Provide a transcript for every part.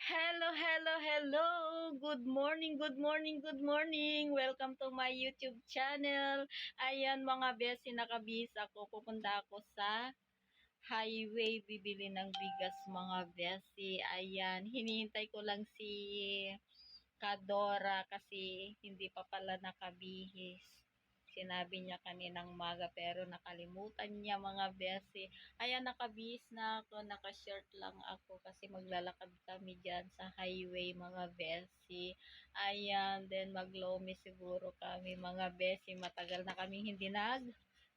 Hello, hello, hello! Good morning, good morning, good morning! Welcome to my YouTube channel. Ayan mga besi, nakabihis ako. Pupunta ako sa highway, bibili ng bigas mga besi. Ayan, hinihintay ko lang si Kadora kasi hindi pa pala nakabihis. Sinabi niya kaninang maga pero nakalimutan niya mga besi. Ayan, nakabihis na ako, naka-shirt lang ako kasi maglalakad kami dyan sa highway mga besi. Ayan, then maglomi siguro kami mga besi. Matagal na kami hindi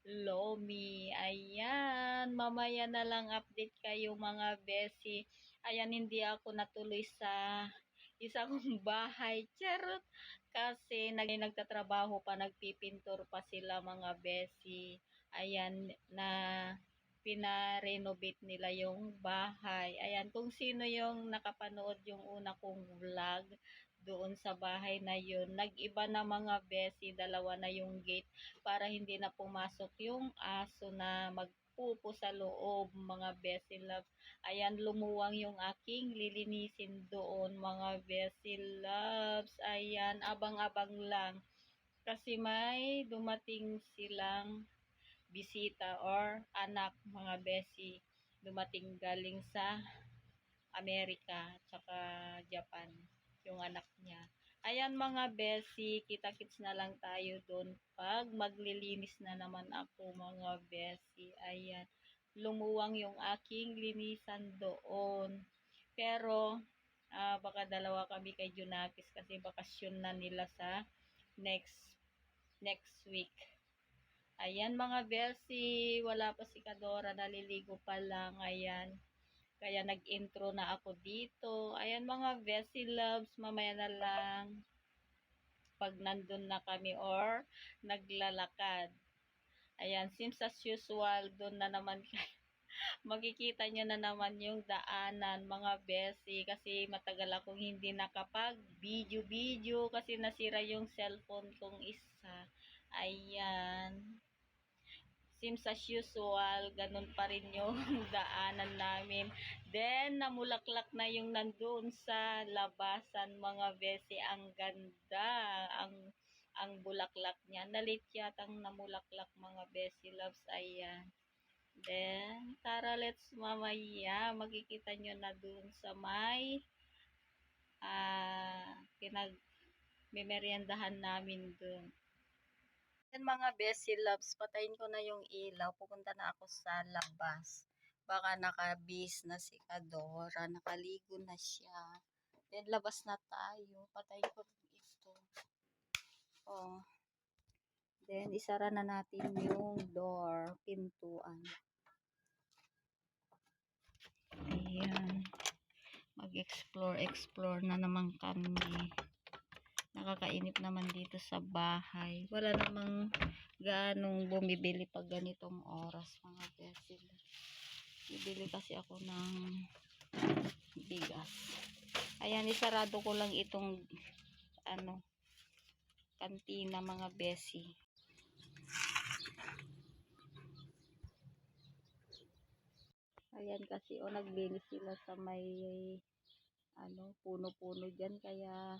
Lomi. Ayan, mamaya na lang update kayo mga besi. Ayan, hindi ako natuloy sa isa kong bahay. Charot! Kasi nagtatrabaho pa, nagpipintor pa sila mga besi. Ayan, na pina-renovate nila yung bahay. Ayan, kung sino yung nakapanood yung una kong vlog doon sa bahay na yun, nag-iba na mga besi, dalawa na yung gate para hindi na pumasok yung aso na magpupo sa loob mga besi love. Ayan, lumuwang yung aking lilinisin doon mga besi loves. Ayan, abang-abang lang. Kasi may dumating silang bisita or anak mga besi. Dumating galing sa Amerika tsaka Japan yung anak niya. Ayan mga besi, kita-kits na lang tayo doon pag maglilinis na naman ako mga besi. Ayan, lumuwang yung aking linisan doon. Pero baka dalawa kami kay Junakis kasi bakasyon na nila sa next week. Ayan mga besi, wala pa si Kadora, naliligo pa lang. Ayan, kaya nag-intro na ako dito. Ayan mga Vessi Loves, mamaya na lang pag nandun na kami or naglalakad. Ayan, seems as usual, doon na naman makikita nyo na naman yung daanan mga besi kasi matagal akong hindi nakapag video kasi nasira yung cellphone kong isa. Ayan, seems as usual, ganun pa rin yung daanan namin. Then, namulaklak na yung nandun sa labasan, mga besi. Ang ganda, ang bulaklak niya. Nalit yatang namulaklak, mga besi loves. Ayan. Then, tara, let's mamaya. Makikita nyo na dun sa may pinag-meriendahan namin dun. Yan mga besi loves, patayin ko na yung ilaw. Pupunta na ako sa labas. Baka nakabis na si Kadora. Nakaligo na siya. Then labas na tayo. Patayin ko ito. Oh. Then isara na natin yung door. Pintuan. Ayan. Mag-explore na naman kami. Nakakainip naman dito sa bahay. Wala namang ganong bumibili pag ganitong oras mga besil. Bibili kasi ako ng bigas. Ayan, isarado ko lang itong kantina mga besi. Ayan kasi nagbili sila sa may puno-puno dyan kaya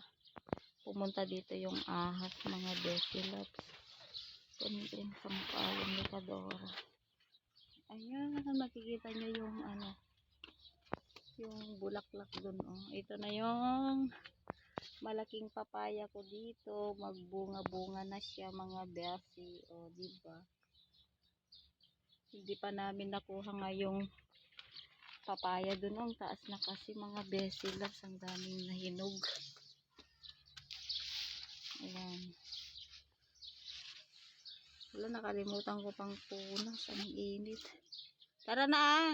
pumunta dito yung ahas mga besi loves. Kunin sa mukha ni Kadora. Ayan, makikita nyo yung yung bulaklak dun ito na yung malaking papaya ko dito, magbunga-bunga na siya mga besi diba? Hindi pa namin nakuha ngayong papaya dun ang taas na kasi mga besi loves, ang daming nahinog. Ayan. Wala, nakalimutan ko pang punas. Ang init. Tara na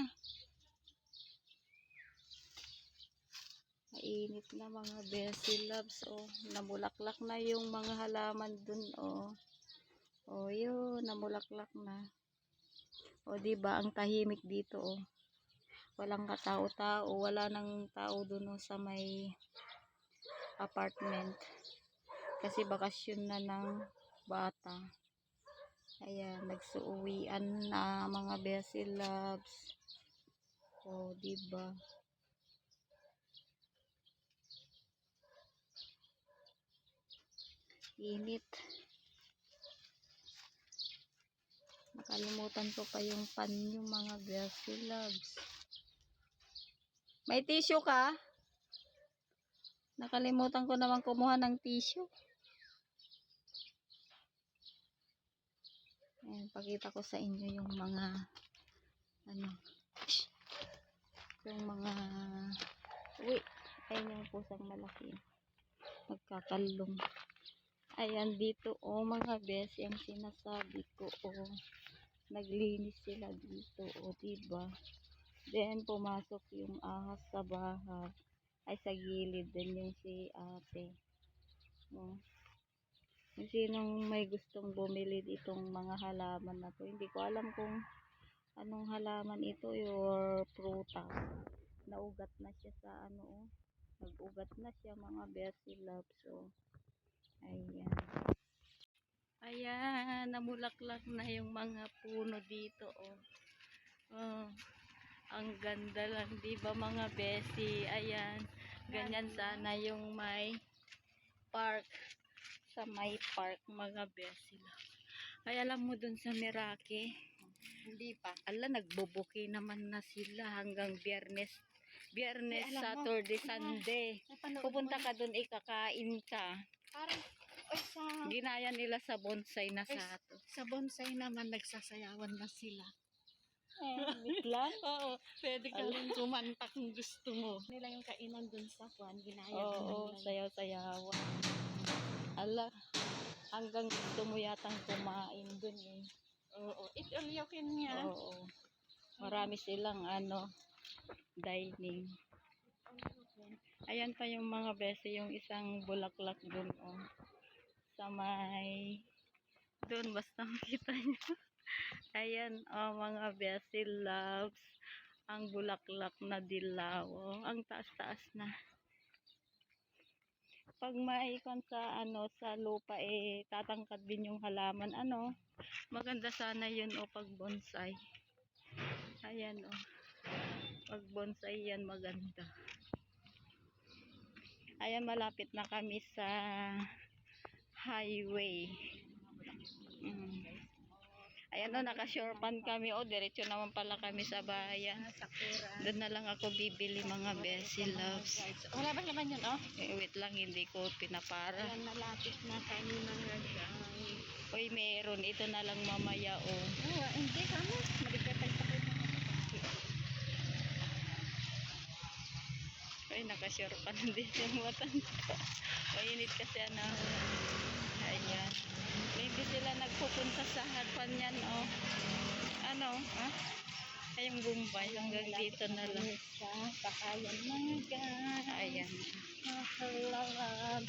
Mainit na mga besi loves. Namulaklak na yung mga halaman dun yun, namulaklak na. Diba, ang tahimik dito Walang katao-tao, wala nang tao dun sa may apartment. Kasi bakasyon na ng bata. Ayan, nagsuuwian na mga besi loves. Diba? init. Nakalimutan ko pa yung panyo mga Bessie loves. May tissue ka? Nakalimutan ko naman kumuha ng tissue. Ayan, pakita ko sa inyo yung mga yung mga ayun yung pusang malaki magkakalong. Ayan dito mga Bessie ang sinasabi ko naglinis sila dito diba. Then pumasok yung ahas sa bahay ay sa gilid din yung si ate. Kung sinong may gustong bumili ditong mga halaman na to, hindi ko alam kung anong halaman ito or prutas. Naugat na siya sa nag-ugat na siya mga Bessie loves. So ayan, ayan, namulaklak na yung mga puno dito ang ganda lang diba mga Bessie. Ayan, ganyan sana yung may park, sa may park mga Bessie loves. Ay alam mo dun sa Meraki, hindi pa. Ala, nagbubuki naman na sila hanggang Biyernes, Saturday, Sunday. Pupunta ka dun, ikakain ka. Parang, ginaya nila sa bonsai na sato. Sa bonsai naman, nagsasayawan na sila. Wait lang. Oo, pwede ka rin kumanta kung gusto mo. Nila yung kainan dun sa kwan, ginaya. Oo, sayaw-sayawan. Ala, hanggang gusto mo yatang kumain dun Oo, ituloyokin niya. Oo. Marami silang dining. Ayan pa yung mga Bessie, yung isang bulaklak dun sa may dun, basta makita nyo. Ayan mga Bessie loves, ang bulaklak na dilaw. Ang taas-taas na. Pag maikon sa sa lupa tatangkad din yung halaman. Maganda sana yun pag bonsai. Ayan pag bonsai yan maganda. Ayan, malapit na kami sa highway. Ayan naka-shorepan kami. Diretso naman pala kami sa bayan. Doon na lang ako bibili mga Bessie loves. Wala ba naman yun wait lang, hindi ko pinapara. Ayan, malapit na kami mga guys. Uy, meron. Ito na lang mamaya hindi kami. Maligkatay pa kayo. Uy, naka-shorepan din yung matanda. Mainit kasi ayan. Hindi sila nagpupunta sa harapan yan ay yung Bombay hanggang dito na lang sa Bakayan mga guys. Ayan, Mahalan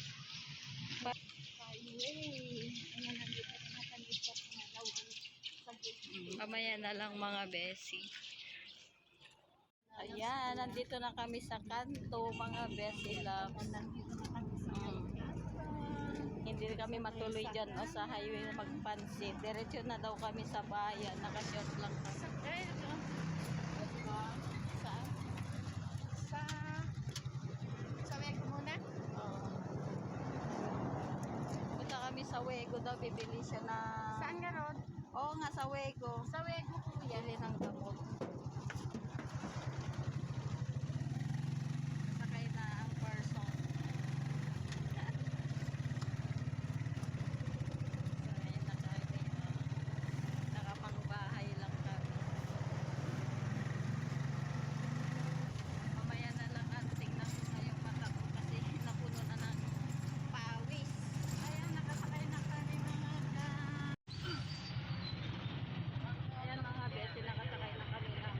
highway. Ayan, nandito na kami sa pangalawan sa mamaya na lang mga Bessie. Ayan, nandito na kami sa kanto mga Bessie loves. Hindi kami matuloy dyan sa highway na magpansit. Diretso na daw kami sa bayan. Nakashort lang kami. Saan? Sa Wego muna? Oo. Punta kami sa Wego daw. Bibili siya na... Saan nga road? Oo nga, sa Wego. Sa Wego po yan. Bili ng gamot. Sakay na ang person. Nakapangbahay lang kami. Mamaya na lang tingnan ko na yung mata ko kasi napuno na ng pawis. Ayan, nakasakay na kami mga guys. Ayan mga Bessie, nakasakay na kami ng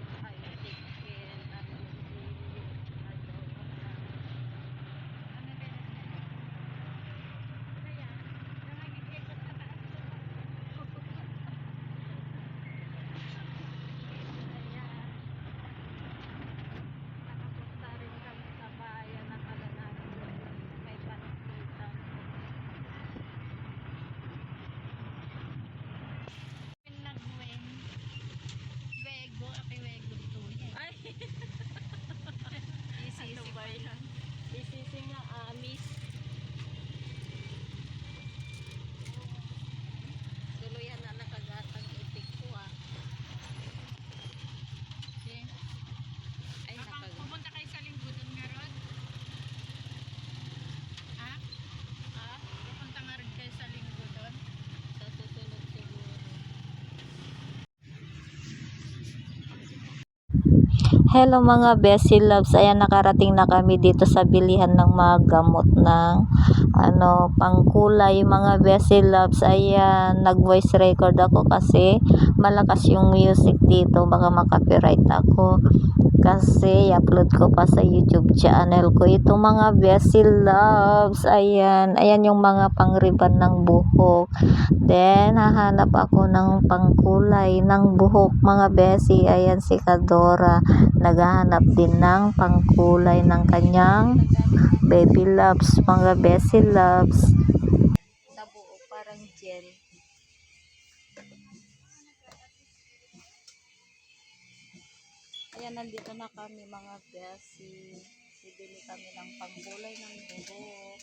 Hello mga Bessie Loves, ayan nakarating na kami dito sa bilihan ng mga gamot ng pangkulay mga Bessie Loves. Ayan, nag voice record ako kasi malakas yung music dito, baka makapiright ako kasi i-upload ko pa sa YouTube channel ko itong mga Bessie Loves. Ayan yung mga pangriban ng buhok. Then hahanap ako ng pangkulay ng buhok mga Bessie. Ayan si Kadora naghahanap din ng pangkulay ng kanyang baby loves mga Bessie Loves. Sa buo parang gel. Ayan, nandito na kami mga Bessie. Bibili kami ng pangkulay ng buhok.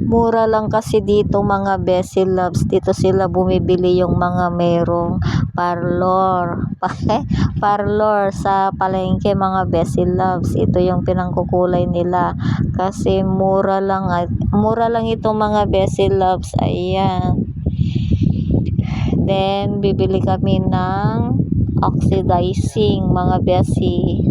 Mura lang kasi dito mga Bessie Loves. Dito sila bumibili yung mga merong parlor sa palengke mga Bessie Loves. Ito yung pinangkukulay nila kasi mura lang itong mga Bessie Loves. Ayan, then bibili kami ng oxidizing mga Bessie.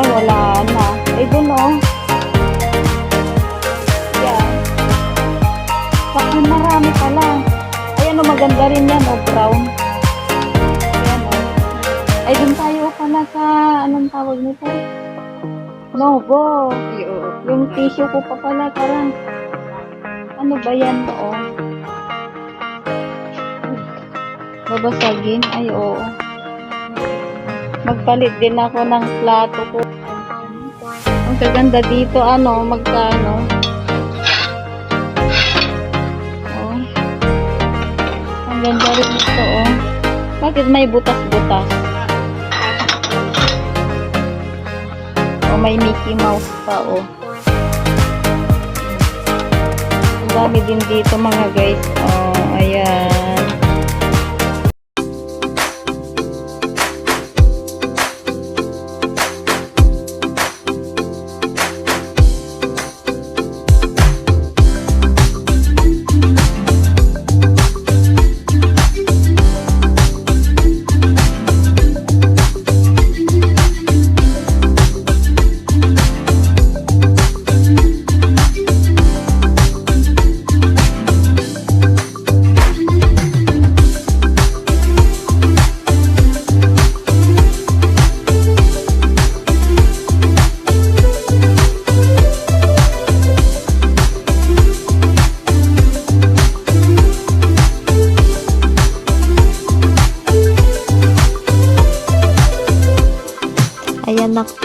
Wala na. Ay, doon oh. Yan. Baka marami pala. Ayan oh, maganda rin yan oh, brown. Ayan oh. Ay, doon tayo pala sa, anong tawag nito? Novo. Yung tissue ko pa pala, parang, ano ba yan oh? Babasagin? Ay, oo. Magpalit din ako ng plato ko. Ang kaganda dito, magkano? Oh. Ang ganda rin ito, oh. Bakit may butas-butas? Oh, may Mickey Mouse pa, oh. Ang dami din dito, mga guys. Oh, ayan.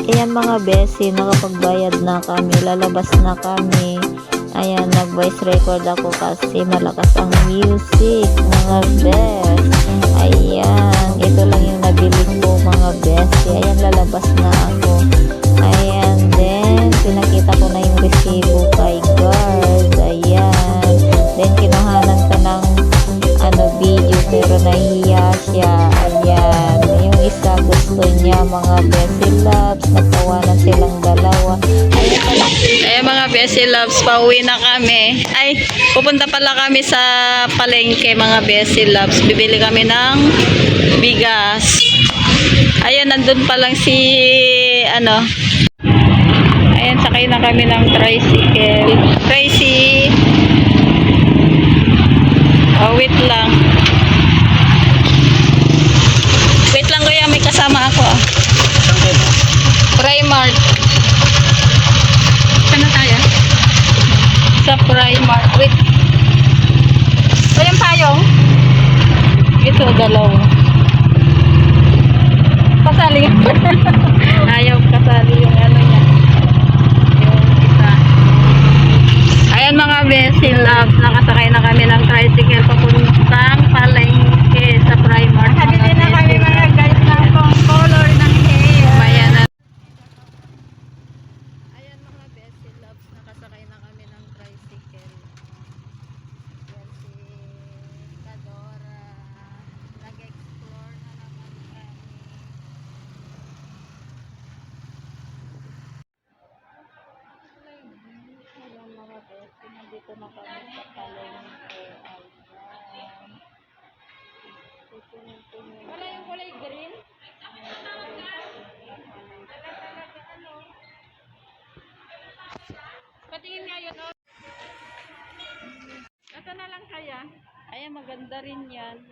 Ayan mga Bessie, nakapagbayad na kami, lalabas na kami. Ayan, nag-voice record ako kasi malakas ang music mga Bes. Ayan, ito lang yung nabili ko mga Bessie. Ayan, lalabas na ako. Ayan, then pinakita ko na yung resibo kay guard. Ayan, then kinuhanan ka ng video pero nahiya siya. Ayan, yung isa gusto niya mga Bessie Loves, nagtawanan silang dalawa. Ayan, Ayan mga Bessie Loves, pauwi na kami. Ay, pupunta pala kami sa palengke mga Bessie Loves. Bibili kami ng bigas. Ayan, nandun pa lang si, ano. Ayan, sakay na kami ng tricycle. Tracy. Oh, wait lang. Wait lang kuya, may kasama ako. Primark. Saan na tayo? Sa Primark. Wait. O yung payong? Ito, dalawa. Kasali. Ayaw kasali yung ano niya. Yung isa. Ayan mga Bessie Loves, nakasakay na kami ng tricycle papuntang palengke sa Primark. Nakabili na kami mga guys ng color ng hair. Bayan na. Ayan mga Bessie Loves, nakasakay na kami ng tricycle. Yan si Kadora. Nag-explore na naman kami. Ayan mga Bessie, nandito na kami sa palengke. Ayan. Wala yung kulay green? Patingin nga yun, oh. Ito na lang kaya. Ayan, maganda rin yan.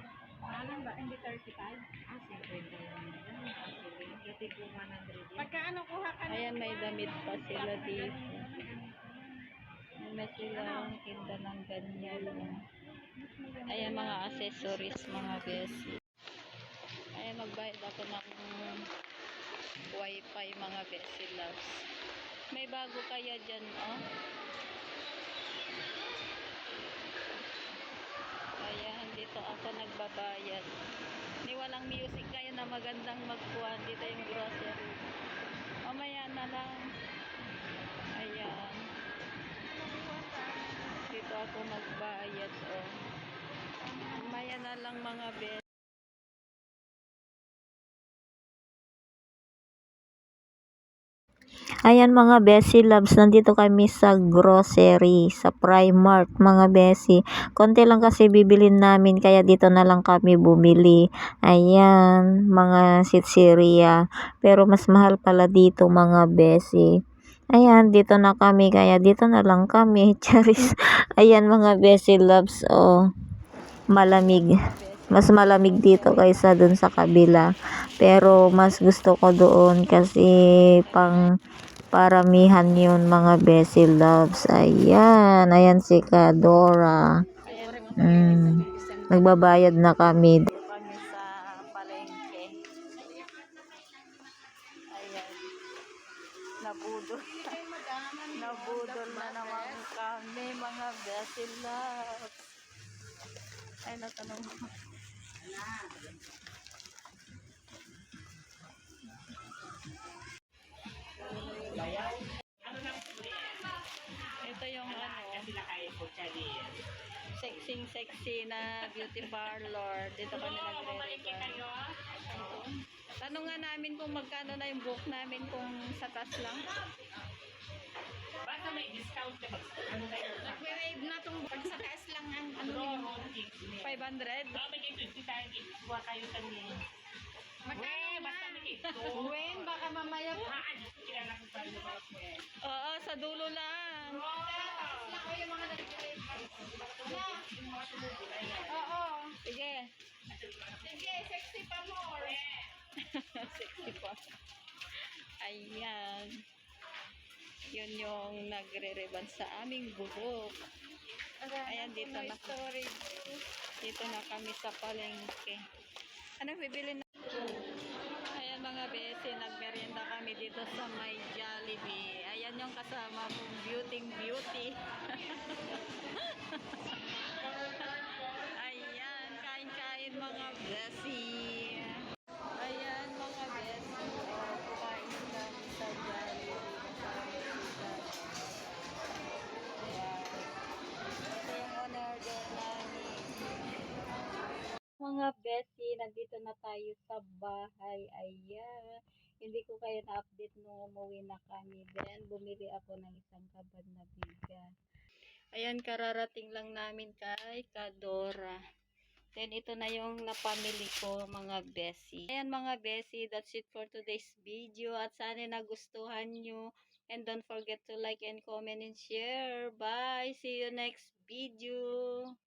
Ano ba? Hindi 35? Ah, 50 yan. Dati po 100 yan. Pagka ano, kuha ka na. Ayan, may damit pa sila dito. May silang tinda ng ganyan. Ayan, mga accessories, mga Bessie. Ayan, magbayad ako ng wifi, mga Bessie Loves. May bago kaya dyan, oh. Ayan, dito ako nagbabayad. Ni walang music kayo na magandang magkuhan. Dito yung grocery. Mamaya na lang. Ayan. Dito ako magbayad, oh. Mamaya na lang mga Bessie. Ayan mga Bessie Loves, nandito kami sa grocery, sa Primark mga Bessie. Konti lang kasi bibilin namin kaya dito na lang kami bumili. Ayan, mga sitsiriya. Pero mas mahal pala dito mga Bessie. Ayan, dito na kami kaya dito na lang kami. Charis. Ayan mga Bessie Loves, oh, malamig. Mas malamig dito kaysa dun sa kabila. Pero mas gusto ko doon kasi pang paramihan yun mga Bessie Loves. Ayan. Ayan si Kadora. Nagbabayad na kami. Kami sa palengke. Ayan. Nabudol. Nabudol na naman kami, mga Bessie Loves. Ay, natanong mo. Ito yung ano, sexy na beauty parlor. Dito kami nagre-regalo. Tanong nga namin kung magkano na yung book namin, kung sa taas lang. Basta may discount ka. Nag-wave na itong board sa taas lang ang ano mo. 500? May 50 tayo. Ikuha kayo kanina. Magkano na? Basta may ito. Wen, baka mamaya po. Kilala ko pa rin. Oo, sa dulo lang. Ako yung mga nag-wave. Oo. Sige. Sige, sexy pa more. Sexy pa. Ayan. Yun yung nagre-reban sa aming buhok. Ayan, dito na. Dito na kami sa palengke. Anong bibili na? Ayan mga Bessie, nagmerienda kami dito sa may Jollibee. Ayan yung kasama kong beauty. Ayan, kain-kain mga Bessie. Ayan mga Bessie, kumain kami sa Jollibee. Ayan. Ito yung on-order namin. Mga Bessie, nandito na tayo sa bahay. Ayan. Hindi ko kayo na-update nung umuwi na kami. Then, bumili ako ng isang kabad na bigas. Ayan, kararating lang namin kay Kadora. Then, ito na yung napamili ko, mga besi. Ayan, mga besi, that's it for today's video. At sana nagustuhan nyo. And don't forget to like and comment and share. Bye! See you next video!